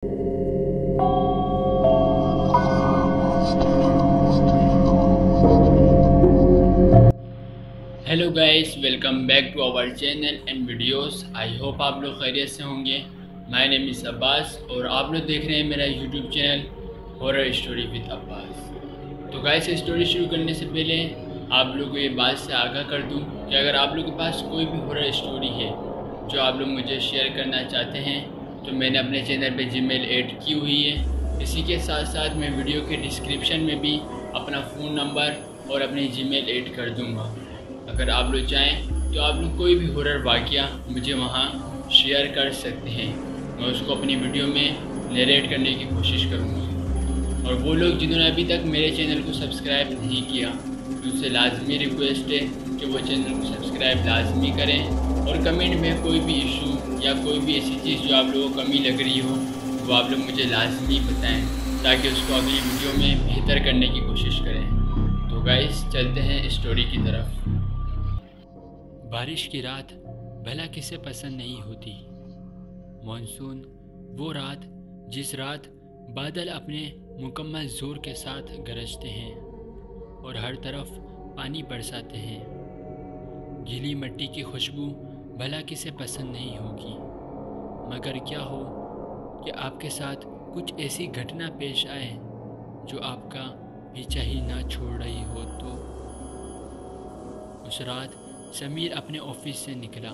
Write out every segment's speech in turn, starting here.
Hello guys, welcome back to our channel and videos. I hope आप लोग खैरियत से होंगे। माय नेम इज़ अब्बास और आप लोग देख रहे हैं मेरा YouTube channel horror story with Abbas. तो गाइस, स्टोरी शुरू करने से पहले आप लोगों को ये बात से आगाह कर दूं कि अगर आप लोगों के पास कोई भी हॉरर स्टोरी है जो आप लोग मुझे शेयर करना चाहते हैं तो मैंने अपने चैनल पे जीमेल ऐड की हुई है। इसी के साथ साथ मैं वीडियो के डिस्क्रिप्शन में भी अपना फ़ोन नंबर और अपनी जीमेल ऐड कर दूँगा। अगर आप लोग चाहें तो आप लोग कोई भी हॉरर वाक़या मुझे वहाँ शेयर कर सकते हैं, मैं उसको अपनी वीडियो में नरेट करने की कोशिश करूँगा। और वो लोग जिन्होंने अभी तक मेरे चैनल को सब्सक्राइब नहीं किया उनसे लाजमी रिक्वेस्ट है कि वो चैनल को सब्सक्राइब लाजमी करें और कमेंट में कोई भी इशू या कोई भी ऐसी चीज़ जो आप लोगों को कमी लग रही हो वो आप लोग मुझे लाजमी बताएँ ताकि उसको अगली वीडियो में बेहतर करने की कोशिश करें। तो गाइस, चलते हैं स्टोरी की तरफ। बारिश की रात भला किसे पसंद नहीं होती। मॉनसून वो रात जिस रात बादल अपने मुकम्मल ज़ोर के साथ गरजते हैं और हर तरफ पानी बरसाते हैं। गीली मिट्टी की खुशबू भला किसे पसंद नहीं होगी, मगर क्या हो कि आपके साथ कुछ ऐसी घटना पेश आए जो आपका पीछा ही ना छोड़ रही हो। तो उस रात समीर अपने ऑफिस से निकला।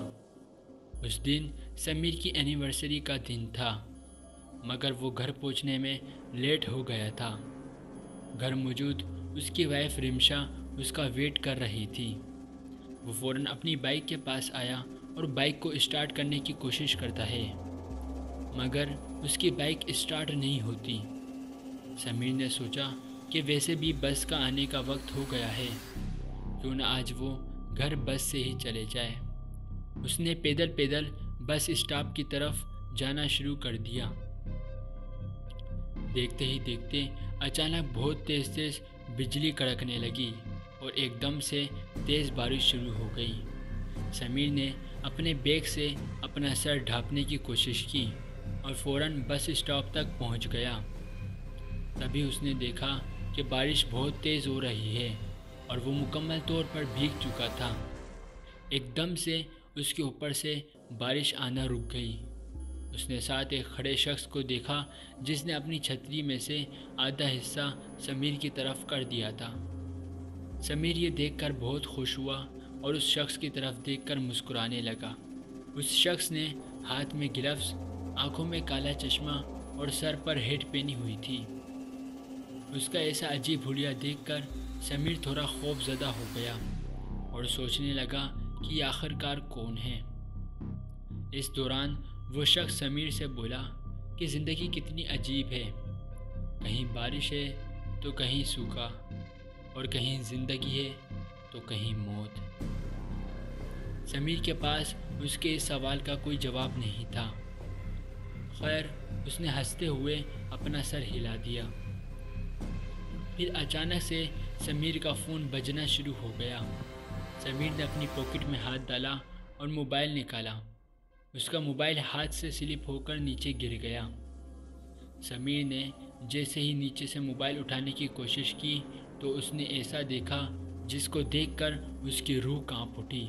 उस दिन समीर की एनिवर्सरी का दिन था, मगर वो घर पहुंचने में लेट हो गया था। घर मौजूद उसकी वाइफ रिमशा उसका वेट कर रही थी। वो फ़ौरन अपनी बाइक के पास आया और बाइक को स्टार्ट करने की कोशिश करता है, मगर उसकी बाइक स्टार्ट नहीं होती। समीर ने सोचा कि वैसे भी बस का आने का वक्त हो गया है, क्यों न आज वो घर बस से ही चले जाए। उसने पैदल पैदल बस स्टॉप की तरफ जाना शुरू कर दिया। देखते ही देखते अचानक बहुत तेज़ तेज़ बिजली कड़कने लगी और एकदम से तेज़ बारिश शुरू हो गई। समीर ने अपने बैग से अपना सर ढांपने की कोशिश की और फ़ौरन बस स्टॉप तक पहुंच गया। तभी उसने देखा कि बारिश बहुत तेज़ हो रही है और वो मुकम्मल तौर पर भीग चुका था। एकदम से उसके ऊपर से बारिश आना रुक गई। उसने साथ एक खड़े शख्स को देखा जिसने अपनी छतरी में से आधा हिस्सा समीर की तरफ कर दिया था। समीर ये देखकर बहुत खुश हुआ और उस शख्स की तरफ देखकर मुस्कुराने लगा। उस शख्स ने हाथ में ग्लव्स, आंखों में काला चश्मा और सर पर हेड पहनी हुई थी। उसका ऐसा अजीब हुलिया देखकर समीर थोड़ा खौफज़दा हो गया और सोचने लगा कि आखिरकार कौन है। इस दौरान वो शख्स समीर से बोला कि ज़िंदगी कितनी अजीब है, कहीं बारिश है तो कहीं सूखा, और कहीं ज़िंदगी है तो कहीं मौत। समीर के पास उसके इस सवाल का कोई जवाब नहीं था। खैर, उसने हंसते हुए अपना सर हिला दिया। फिर अचानक से समीर का फ़ोन बजना शुरू हो गया। समीर ने अपनी पॉकेट में हाथ डाला और मोबाइल निकाला। उसका मोबाइल हाथ से स्लिप होकर नीचे गिर गया। समीर ने जैसे ही नीचे से मोबाइल उठाने की कोशिश की तो उसने ऐसा देखा जिसको देखकर उसकी रूह कांप उठी।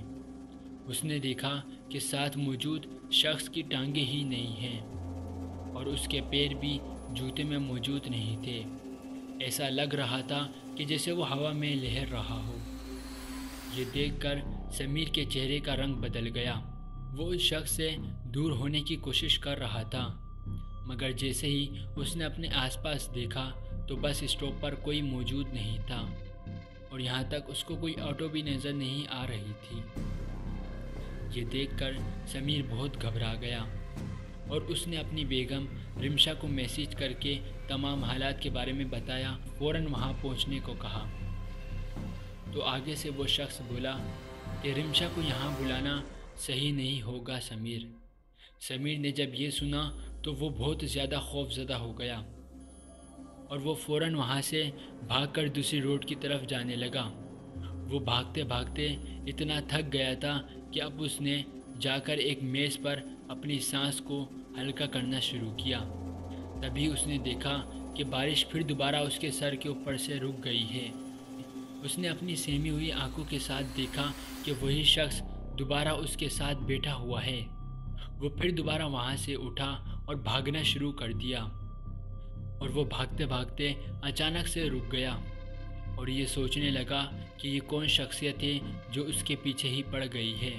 उसने देखा कि साथ मौजूद शख्स की टांगें ही नहीं हैं और उसके पैर भी जूते में मौजूद नहीं थे। ऐसा लग रहा था कि जैसे वो हवा में लहर रहा हो। ये देखकर समीर के चेहरे का रंग बदल गया। वो उस शख्स से दूर होने की कोशिश कर रहा था, मगर जैसे ही उसने अपने आसपास देखा तो बस स्टॉप पर कोई मौजूद नहीं था और यहाँ तक उसको कोई ऑटो भी नज़र नहीं आ रही थी। ये देखकर समीर बहुत घबरा गया और उसने अपनी बेगम रिमशा को मैसेज करके तमाम हालात के बारे में बताया, फ़ौरन वहाँ पहुँचने को कहा। तो आगे से वो शख्स बोला कि रिमशा को यहाँ बुलाना सही नहीं होगा समीर। समीर ने जब ये सुना तो वो बहुत ज़्यादा खौफज़दा हो गया और वो फ़ौरन वहाँ से भागकर दूसरी रोड की तरफ जाने लगा। वो भागते भागते इतना थक गया था कि अब उसने जाकर एक मेज़ पर अपनी सांस को हल्का करना शुरू किया। तभी उसने देखा कि बारिश फिर दोबारा उसके सर के ऊपर से रुक गई है। उसने अपनी सेमी हुई आंखों के साथ देखा कि वही शख्स दोबारा उसके साथ बैठा हुआ है। वो फिर दोबारा वहाँ से उठा और भागना शुरू कर दिया, और वो भागते भागते अचानक से रुक गया और ये सोचने लगा कि ये कौन शख्सियत है जो उसके पीछे ही पड़ गई है।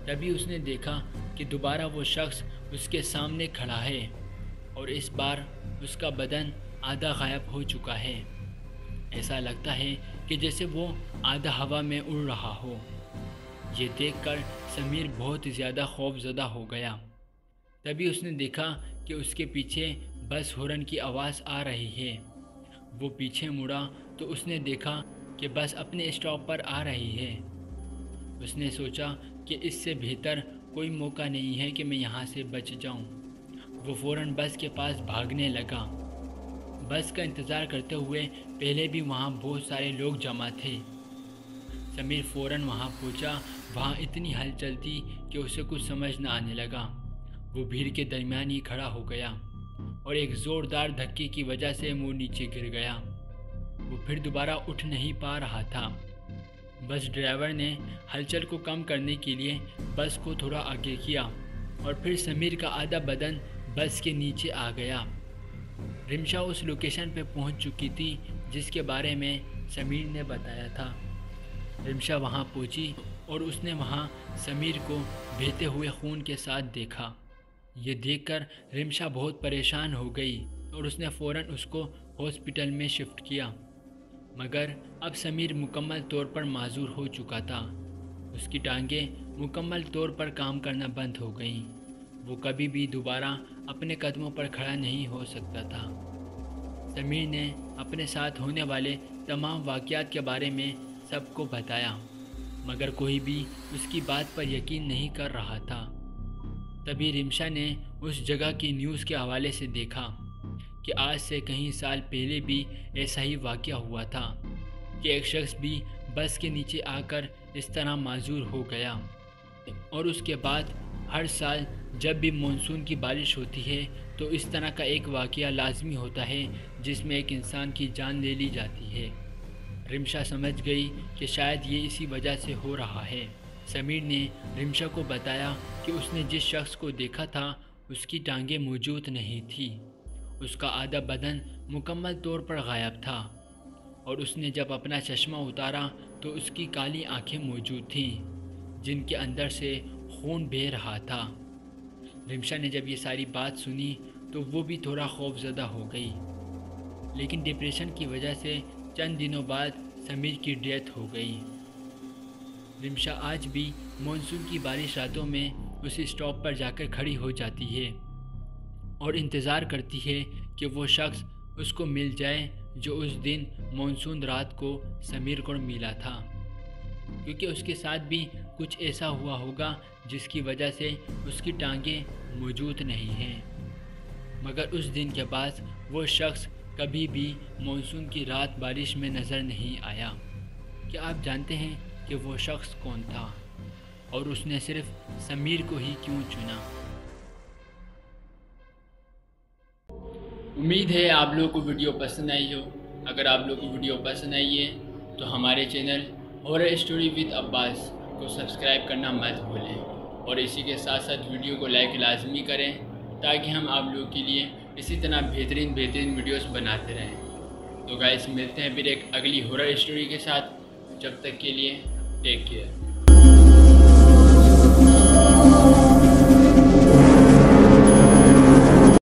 तभी उसने देखा कि दोबारा वो शख्स उसके सामने खड़ा है और इस बार उसका बदन आधा गायब हो चुका है। ऐसा लगता है कि जैसे वो आधा हवा में उड़ रहा हो। ये देखकर समीर बहुत ज़्यादा खौफज़दा हो गया। तभी उसने देखा कि उसके पीछे बस हॉर्न की आवाज़ आ रही है। वो पीछे मुड़ा तो उसने देखा कि बस अपने स्टॉप पर आ रही है। उसने सोचा कि इससे बेहतर कोई मौका नहीं है कि मैं यहाँ से बच जाऊँ। वो फ़ौरन बस के पास भागने लगा। बस का इंतज़ार करते हुए पहले भी वहाँ बहुत सारे लोग जमा थे। समीर फ़ौरन वहाँ पहुँचा। वहाँ इतनी हलचल थी कि उसे कुछ समझ न आने लगा। वो भीड़ के दरमियान ही खड़ा हो गया और एक ज़ोरदार धक्के की वजह से मुँह नीचे गिर गया। वो फिर दोबारा उठ नहीं पा रहा था। बस ड्राइवर ने हलचल को कम करने के लिए बस को थोड़ा आगे किया और फिर समीर का आधा बदन बस के नीचे आ गया। रिमशा उस लोकेशन पे पहुंच चुकी थी जिसके बारे में समीर ने बताया था। रिमशा वहां पहुंची और उसने वहां समीर को बहते हुए खून के साथ देखा। ये देखकर रिमशा बहुत परेशान हो गई और उसने फ़ौरन उसको हॉस्पिटल में शिफ्ट किया। मगर अब समीर मुकम्मल तौर पर माजूर हो चुका था। उसकी टांगें मुकम्मल तौर पर काम करना बंद हो गईं। वो कभी भी दोबारा अपने कदमों पर खड़ा नहीं हो सकता था। समीर ने अपने साथ होने वाले तमाम वाक़यात के बारे में सबको बताया, मगर कोई भी उसकी बात पर यकीन नहीं कर रहा था। तभी रिमशा ने उस जगह की न्यूज़ के हवाले से देखा कि आज से कई साल पहले भी ऐसा ही वाक़या हुआ था कि एक शख्स भी बस के नीचे आकर इस तरह माजूर हो गया। और उसके बाद हर साल जब भी मानसून की बारिश होती है तो इस तरह का एक वाक़या लाजमी होता है जिसमें एक इंसान की जान ले ली जाती है। रिमशा समझ गई कि शायद ये इसी वजह से हो रहा है। समीर ने रिमशा को बताया कि उसने जिस शख्स को देखा था उसकी टांगें मौजूद नहीं थी। उसका आधा बदन मुकम्मल तौर पर गायब था और उसने जब अपना चश्मा उतारा तो उसकी काली आंखें मौजूद थीं जिनके अंदर से खून बह रहा था। रिमशा ने जब ये सारी बात सुनी तो वो भी थोड़ा खौफज़दा हो गई, लेकिन डिप्रेशन की वजह से चंद दिनों बाद समीर की डेथ हो गई। रिमशा आज भी मानसून की बारिश रातों में उस स्टॉप पर जाकर खड़ी हो जाती है और इंतज़ार करती है कि वो शख्स उसको मिल जाए जो उस दिन मानसून रात को समीर को मिला था, क्योंकि उसके साथ भी कुछ ऐसा हुआ होगा जिसकी वजह से उसकी टांगें मौजूद नहीं हैं। मगर उस दिन के बाद वो शख्स कभी भी मानसून की रात बारिश में नज़र नहीं आया। क्या आप जानते हैं कि वो शख्स कौन था और उसने सिर्फ समीर को ही क्यों चुना? उम्मीद है आप लोगों को वीडियो पसंद आई हो। अगर आप लोगों को वीडियो पसंद आई है तो हमारे channel horror story with Abbas को सब्सक्राइब करना मत भूलें और इसी के साथ साथ वीडियो को लाइक लाजमी करें ताकि हम आप लोगों के लिए इसी तरह बेहतरीन वीडियोस बनाते रहें। तो गाइस, मिलते हैं फिर एक अगली हॉरर स्टोरी के साथ। जब तक के लिए टेक केयर।